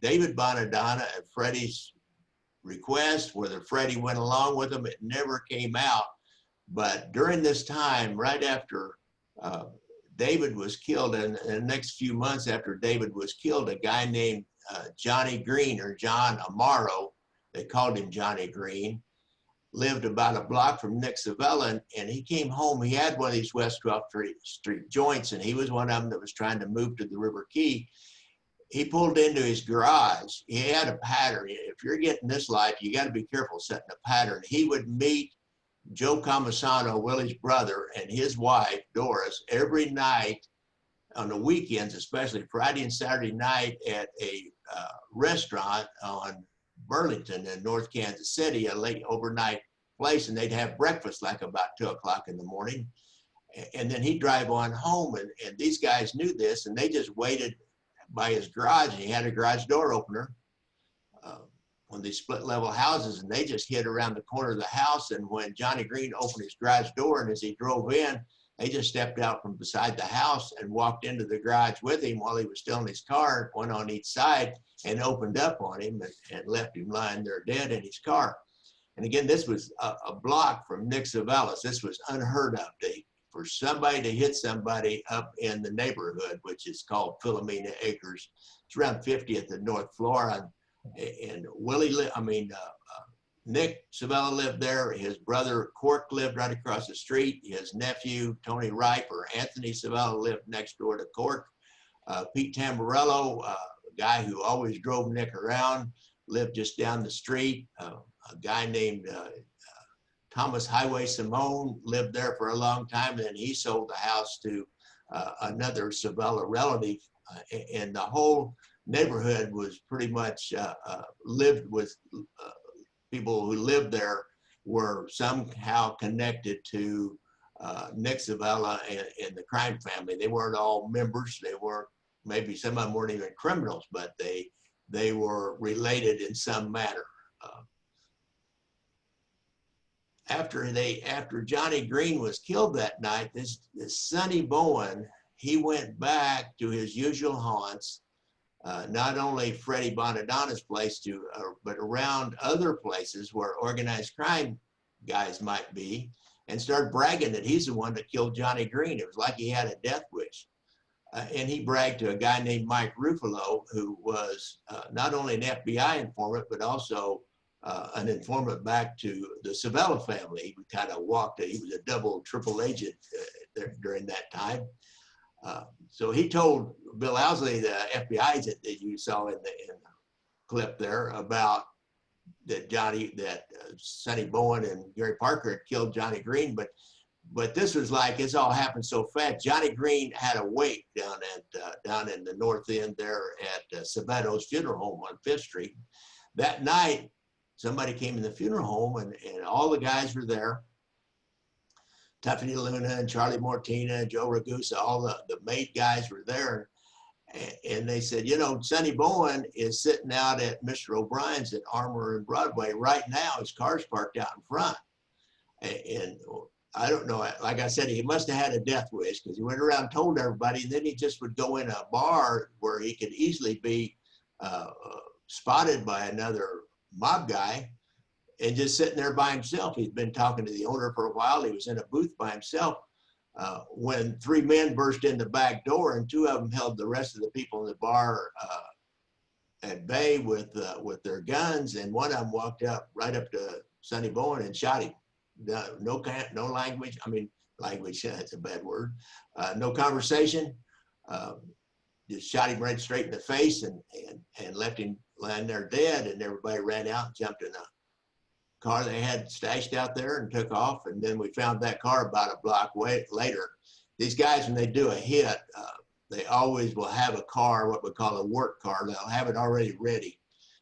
David Bonadonna at Freddie's request, whether Freddie went along with him. It never came out. But during this time, right after David was killed, and in the next few months after David was killed, a guy named Johnny Green, or John Amaro, they called him Johnny Green, lived about a block from Nick Sevilla, and he came home. He had one of these West 12th Street joints, and he was one of them that was trying to move to the River Key. He pulled into his garage. He had a pattern. If you're getting this life, you got to be careful setting a pattern. He would meet Joe Comisano, Willie's brother, and his wife, Doris, every night on the weekends, especially Friday and Saturday night at a restaurant on Burlington in North Kansas City, a late overnight place, and they'd have breakfast like about 2 o'clock in the morning. And then he'd drive on home, and these guys knew this, and they just waited by his garage, and he had a garage door opener on these split level houses, and they just hid around the corner of the house. And when Johnny Green opened his garage door, and as he drove in, they just stepped out from beside the house and walked into the garage with him while he was still in his car, one on each side, and opened up on him and left him lying there dead in his car. And again, this was a block from Nick Savella's. This was unheard of, for somebody to hit somebody up in the neighborhood, which is called Philomena Acres. It's around 50th and North Flora. And Nick Savella lived there. His brother Cork lived right across the street. His nephew, Tony Ripe, or Anthony Savella, lived next door to Cork. Pete Tamborello, a guy who always drove Nick around, lived just down the street. A guy named Thomas Highway Simone lived there for a long time, and then he sold the house to another Savella relative, and the whole neighborhood was pretty much lived with people who lived there were somehow connected to Nick Savella and the crime family. They weren't all members. They weren't, maybe some of them weren't even criminals, but they were related in some manner. After Johnny Green was killed that night, this Sonny Bowen, he went back to his usual haunts, not only Freddie Bonadonna's place, but around other places where organized crime guys might be, and started bragging that he's the one that killed Johnny Green. It was like he had a death wish. And he bragged to a guy named Mike Ruffalo, who was not only an FBI informant, but also an informant back to the Savella family. He kind of he was a double, triple agent during that time. So he told Bill Owsley, the FBI agent that you saw in the clip there, about that Sonny Bowen and Gary Parker had killed Johnny Green, but this was like, it's all happened so fast. Johnny Green had a wake down in the north end there at Sabato's funeral home on 5th Street. That night, somebody came in the funeral home, and all the guys were there. Tuffany Luna and Charlie Mortina and Joe Ragusa, all the maid guys were there. And they said, Sonny Bowen is sitting out at Mr. O'Brien's at Armour and Broadway right now. His car's parked out in front. And I don't know, like I said, he must have had a death wish, because he went around and told everybody, and then he just would go in a bar where he could easily be spotted by another mob guy and just sitting there by himself. He'd been talking to the owner for a while. He was in a booth by himself when 3 men burst in the back door, and 2 of them held the rest of the people in the bar at bay with their guns, and one of them walked right up to Sonny Bowen and shot him. No language. Language, that's a bad word. No conversation. Just shot him right straight in the face and left him lying there dead, and everybody ran out and jumped in a car they had stashed out there and took off. And then we found that car about a block later. These guys, when they do a hit, they always will have a car, what we call a work car. They'll have it already ready.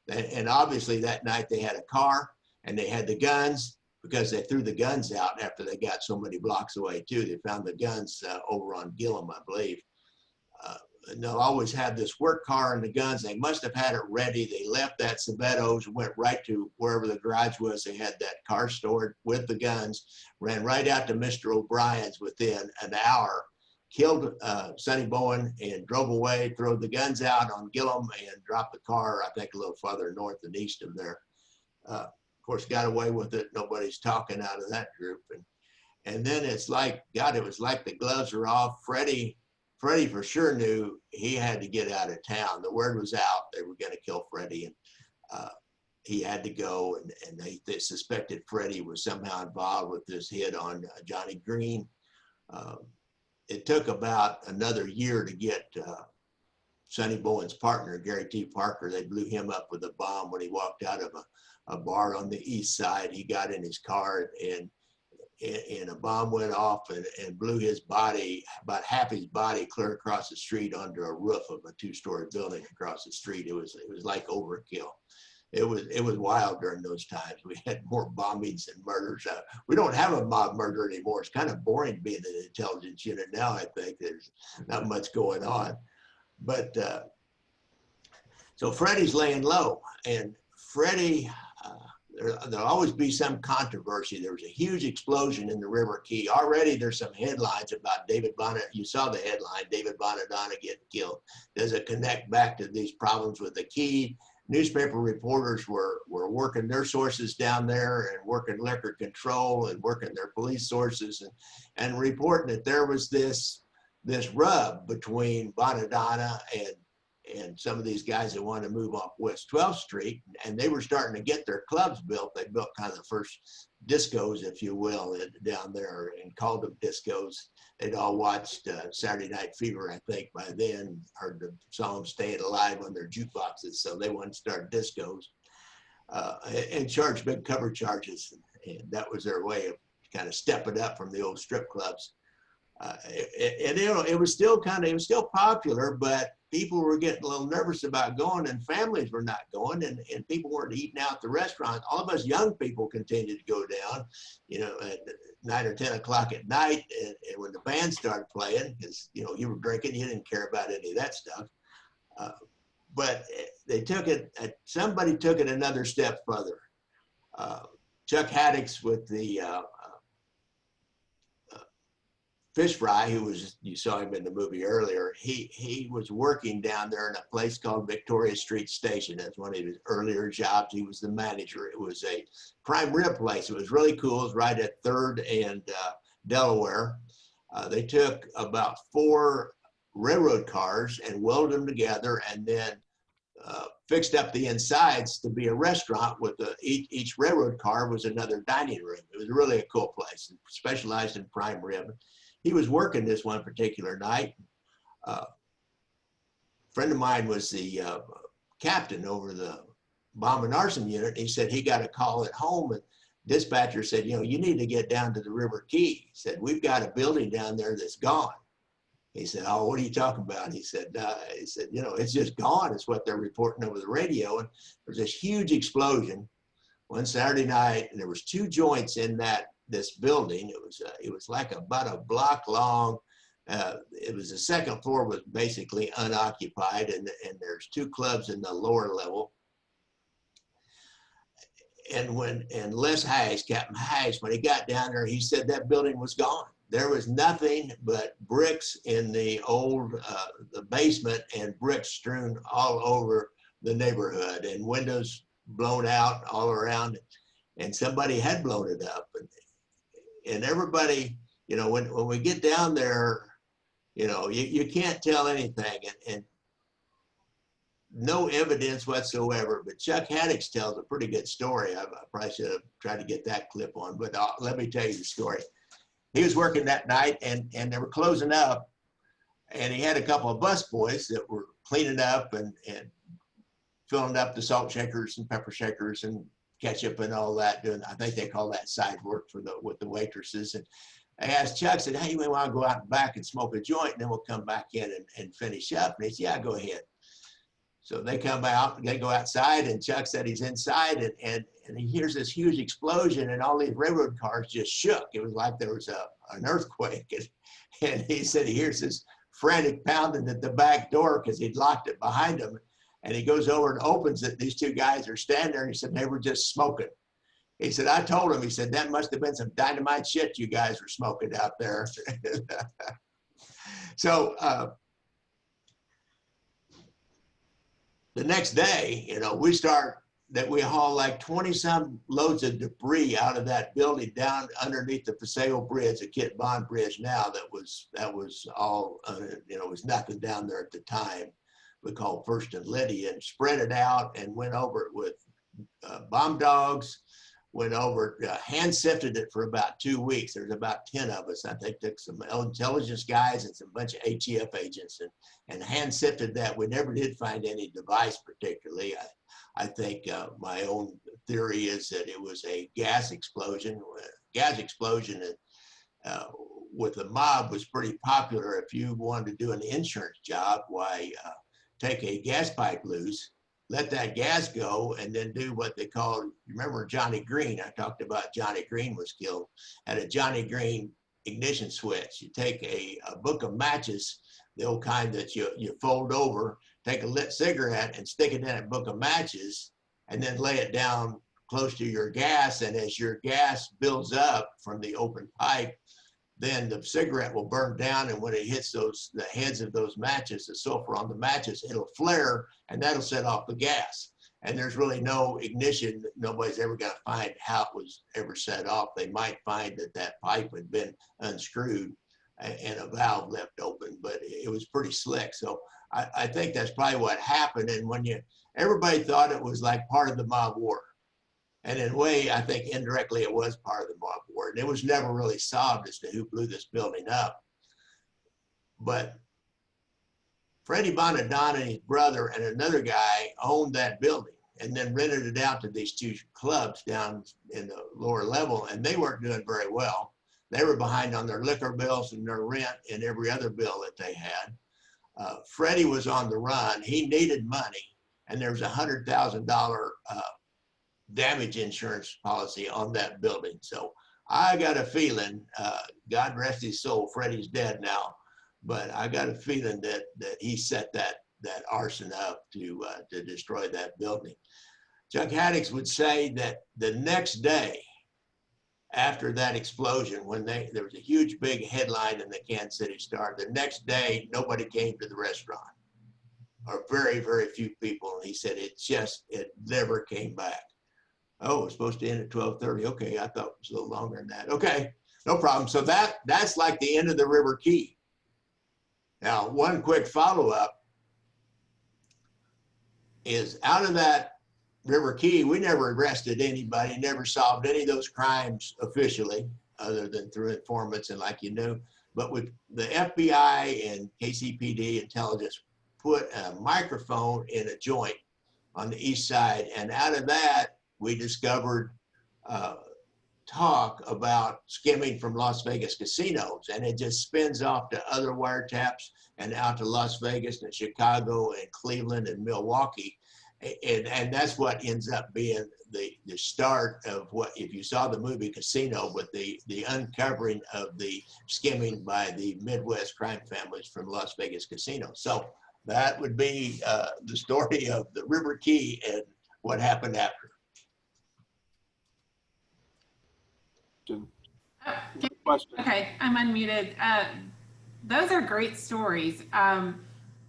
And obviously that night they had a car and they had the guns, because they threw the guns out after they got so many blocks away too. They found the guns over on Gillum, I believe. And they'll always have this work car and the guns. They must have had it ready. They left that Sabato's, went right to wherever the garage was. They had that car stored with the guns, ran right out to Mr. O'Brien's within an hour, killed Sonny Bowen and drove away, threw the guns out on Gillum and dropped the car, I think, a little farther north and east of there. Of course, got away with it. Nobody's talking out of that group. And then it's like, God, it was like the gloves were off. Freddie for sure knew he had to get out of town. The word was out they were going to kill Freddie, and he had to go. And they suspected Freddie was somehow involved with this hit on Johnny Green. It took about another year to get Sonny Bowen's partner, Gary T. Parker. They blew him up with a bomb when he walked out of a bar on the east side. He got in his car, and and a bomb went off and blew his body, about half his body, clear across the street onto a roof of a 2-story building across the street. It was like overkill. It was wild during those times. We had more bombings and murders. We don't have a mob murder anymore. It's kind of boring being an intelligence unit now. I think there's not much going on. But so Freddie's laying low, and Freddie, there'll always be some controversy. There was a huge explosion in the River Key. Already there's some headlines about David Bonnet. You saw the headline, David Bonadonna getting killed. Does it connect back to these problems with the Key? Newspaper reporters were working their sources down there and working liquor control and working their police sources and reporting that there was this rub between Bonadonna and some of these guys that wanted to move off West 12th Street, and they were starting to get their clubs built. They built kind of the first discos, if you will, down there, and called them discos. They'd all watched Saturday Night Fever, I think, by then, heard the song Staying Alive on their jukeboxes, so they wanted to start discos and charge big cover charges, and that was their way of kind of stepping up from the old strip clubs. It was still popular, but people were getting a little nervous about going, and families were not going, and people weren't eating out at the restaurant. All of us young people continued to go down, at 9 or 10 o'clock at night, and when the band started playing, because you were drinking, you didn't care about any of that stuff. But somebody took it another step further. Chuck Haddix with the fish fry, you saw him in the movie earlier, he was working down there in a place called Victoria Street Station. That's one of his earlier jobs. He was the manager. It was a prime rib place. It was really cool. It was right at 3rd and Delaware. They took about 4 railroad cars and welded them together, and then fixed up the insides to be a restaurant with each railroad car was another dining room. It was really a cool place, specialized in prime rib. He was working this one particular night. A friend of mine was the captain over the bomb and arson unit. He said he got a call at home, and dispatcher said, you need to get down to the River Key. He said, we've got a building down there that's gone. He said, oh, what are you talking about? He said, it's just gone. It's what they're reporting over the radio. And there was this huge explosion one Saturday night, and there was 2 joints in this building. It was like about a block long. It was the second floor was basically unoccupied, and there's 2 clubs in the lower level. And Les Hayes, Captain Hayes, when he got down there, he said that building was gone. There was nothing but bricks in the old the basement, and bricks strewn all over the neighborhood, and windows blown out all around, and somebody had blown it up. And everybody, when we get down there, you can't tell anything, and no evidence whatsoever. But Chuck Haddix tells a pretty good story. I probably should have tried to get that clip on, but let me tell you the story. He was working that night, and they were closing up, and he had a couple of bus boys that were cleaning up and filling up the salt shakers and pepper shakers and ketchup and all that, I think they call that side work with the waitresses. And I asked Chuck, said, hey, we want to go out and back and smoke a joint, and then we'll come back in and finish up. And he said, yeah, go ahead. So they come out, they go outside, and Chuck said he's inside, and he hears this huge explosion, and all these railroad cars just shook. It was like there was an earthquake. And he said he hears this frantic pounding at the back door because he'd locked it behind him. And he goes over and opens it. These 2 guys are standing there, and he said, they were just smoking. He said, I told him, he said, that must have been some dynamite shit you guys were smoking out there. So the next day, we haul like 20-some loads of debris out of that building down underneath the Paseo Bridge, the Kit Bond Bridge now, that was all, it was nothing down there at the time. We called First and Liddy, and spread it out and went over it with bomb dogs, went over, hand sifted it for about 2 weeks. There's about 10 of us. I think took some intelligence guys and some bunch of ATF agents and hand sifted that. We never did find any device particularly. I think my own theory is that it was a gas explosion gas explosion with the mob was pretty popular. If you wanted to do an insurance job, why take a gas pipe loose, let that gas go, and then do what they call, remember Johnny Green? I talked about Johnny Green was killed. Had a Johnny Green ignition switch. You take a book of matches, the old kind that you fold over, take a lit cigarette and stick it in a book of matches, and then lay it down close to your gas. And as your gas builds up from the open pipe, then the cigarette will burn down, and when it hits the heads of those matches, the sulfur on the matches, it'll flare, and that'll set off the gas. And there's really no ignition. Nobody's ever going to find how it was ever set off. They might find that that pipe had been unscrewed and a valve left open, but it was pretty slick. So I think that's probably what happened. And when everybody thought it was like part of the mob war. And in a way, I think indirectly it was part of the mob war. And it was never really solved as to who blew this building up. But Freddie Bonadonna and his brother and another guy owned that building and then rented it out to these two clubs down in the lower level, and they weren't doing very well. They were behind on their liquor bills and their rent and every other bill that they had. Freddie was on the run. He needed money, and there was $100,000 damage insurance policy on that building. So I got a feeling, God rest his soul, Freddie's dead now, but I got a feeling that he set that arson up to destroy that building. Chuck Haddix would say that the next day after that explosion, when there was a huge big headline in the Kansas City Star, the next day nobody came to the restaurant, or very, very few people. And he said it never came back. Oh, it was supposed to end at 12:30. Okay, I thought it was a little longer than that. Okay, no problem. So that's like the end of the River Key. Now, one quick follow-up is out of that River Key, we never arrested anybody, never solved any of those crimes officially, other than through informants and like you knew. But with the FBI and KCPD intelligence put a microphone in a joint on the east side, and out of that, we discovered talk about skimming from Las Vegas casinos, and it just spins off to other wiretaps and out to Las Vegas and Chicago and Cleveland and Milwaukee. And that's what ends up being the start of what, if you saw the movie Casino, with the uncovering of the skimming by the Midwest crime families from Las Vegas casinos. So that would be the story of the River Key and what happened after. Okay, I'm unmuted. Those are great stories.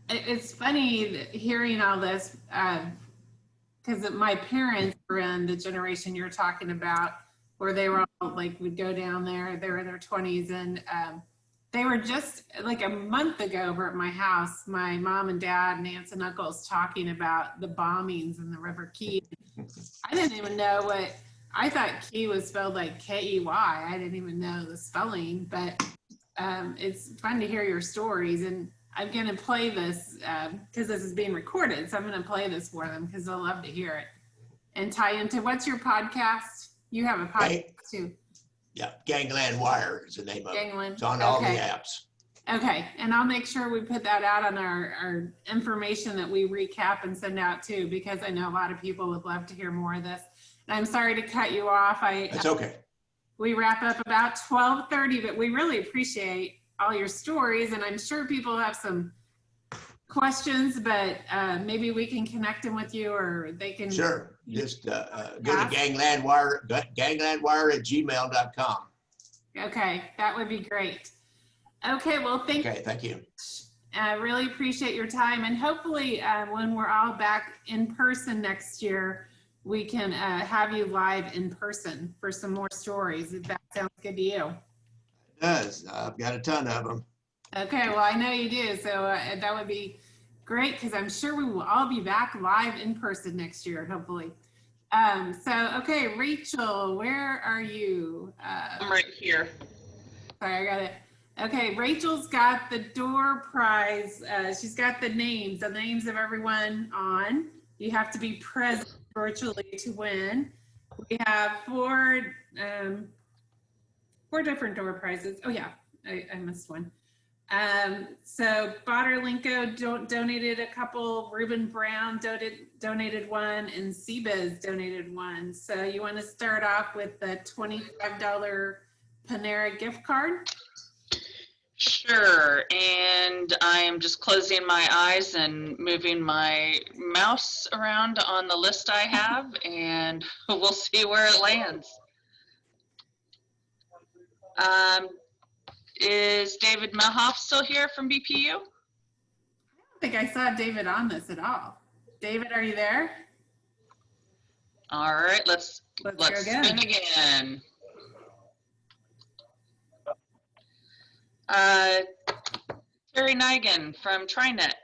It's funny hearing all this because my parents were in the generation you're talking about, where they were all like, would go down there, they were in their 20s, and they were just like a month ago over at my house, my mom and dad and aunts and uncles talking about the bombings in the River Key. I didn't even know what, I thought Key was spelled like K-E-Y. I didn't even know the spelling, but it's fun to hear your stories. And I'm going to play this because this is being recorded. So I'm going to play this for them because they'll love to hear it and tie into, what's your podcast? You have a podcast too. Yeah, Gangland Wire is the name of it. It's on all the apps. Okay, and I'll make sure we put that out on our information that we recap and send out too, because I know a lot of people would love to hear more of this. And I'm sorry to cut you off. It's okay. We wrap up about 12:30, but we really appreciate all your stories, and I'm sure people have some questions, but maybe we can connect them with you, or they can. Sure. Just go to Gangland Wire at gmail.com. Okay, that would be great. Okay, well, thank you. Okay, thank you. I really appreciate your time, and hopefully when we're all back in person next year, we can have you live in person for some more stories, if that sounds good to you. It does. I've got a ton of them. Okay, well, I know you do, so that would be great, because I'm sure we will all be back live in person next year, hopefully. So, okay, Rachel, where are you? I'm right here. Sorry, I got it. Okay, Rachel's got the door prize. She's got the names of everyone on. You have to be present virtually to win. We have 4 4 different door prizes. Oh yeah, I missed one. So Botter Linko donated a couple, Ruben Brown donated one, and CBiz donated one. So you want to start off with the $25 Panera gift card? Sure, and I am just closing my eyes and moving my mouse around on the list I have, and we'll see where it lands. Is David Mahoff still here from BPU? I don't think I saw David on this at all. David, are you there? All right, let's go again. spin again. Terry Nigan from TriNet.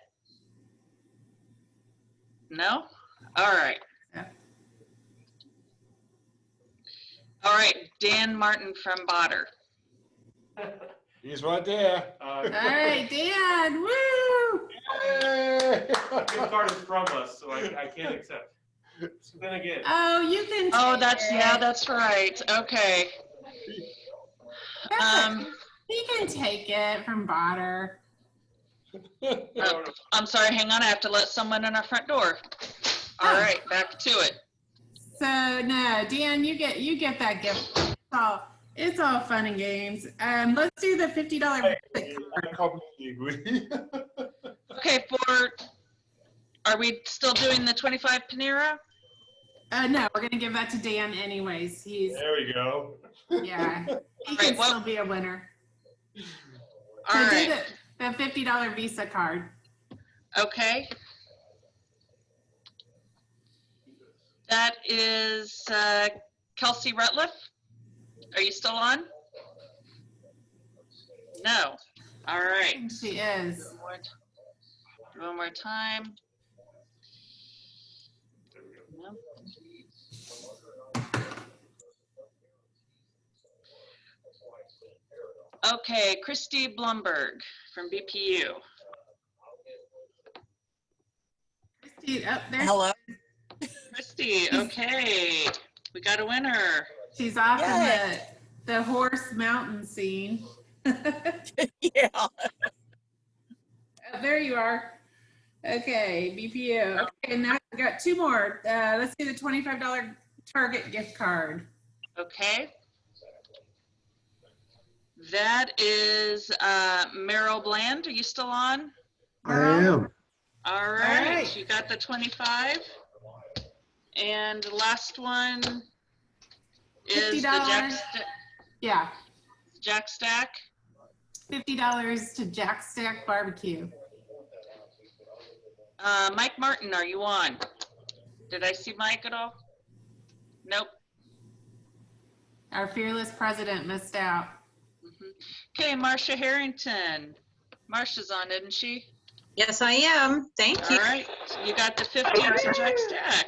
No? All right. Yeah. All right, Dan Martin from Botter. He's right there. All right, Dan, woo! Yay! Gift card is from us, so I can't accept. Spin again. Oh, you can. Oh, that's right. Okay. He can take it from Botter. I'm sorry, hang on, I have to let someone in our front door. All right, back to it. So no, Dan, you get that gift. It's all fun and games. Let's do the $50 card. Okay, are we still doing the 25 Panera? No, we're gonna give that to Dan anyways. There we go. Yeah, he can still be a winner. All so right. do the $50 Visa card. Okay. That is Kelsey Rutliff. Are you still on? No. All right. She is. One more time. No. Okay, Christy Blumberg from BPU. Christy, up there. Hello. Christy, okay. We got a winner. She's off in the horse mountain scene. Yeah. Oh, there you are. Okay, BPU. Okay, now we got 2 more. Let's do the $25 Target gift card. Okay. That is Meryl Bland. Are you still on? I am. All right. You got the 25. And the last one is the $50. Yeah. Jack Stack. $50 to Jack Stack Barbecue. Mike Martin, are you on? Did I see Mike at all? Nope. Our fearless president missed out. Okay, Marcia Harrington. Marcia's on, isn't she? Yes, I am. Thank you. All right. You got the 50 to Jack Stack.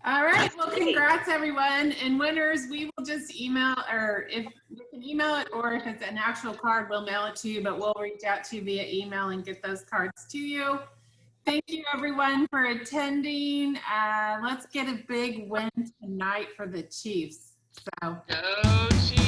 All right. Well, congrats, everyone. And winners, we will just email, or if we can email it, or if it's an actual card, we'll mail it to you, but we'll reach out to you via email and get those cards to you. Thank you, everyone, for attending. Let's get a big win tonight for the Chiefs. So. Go Chiefs.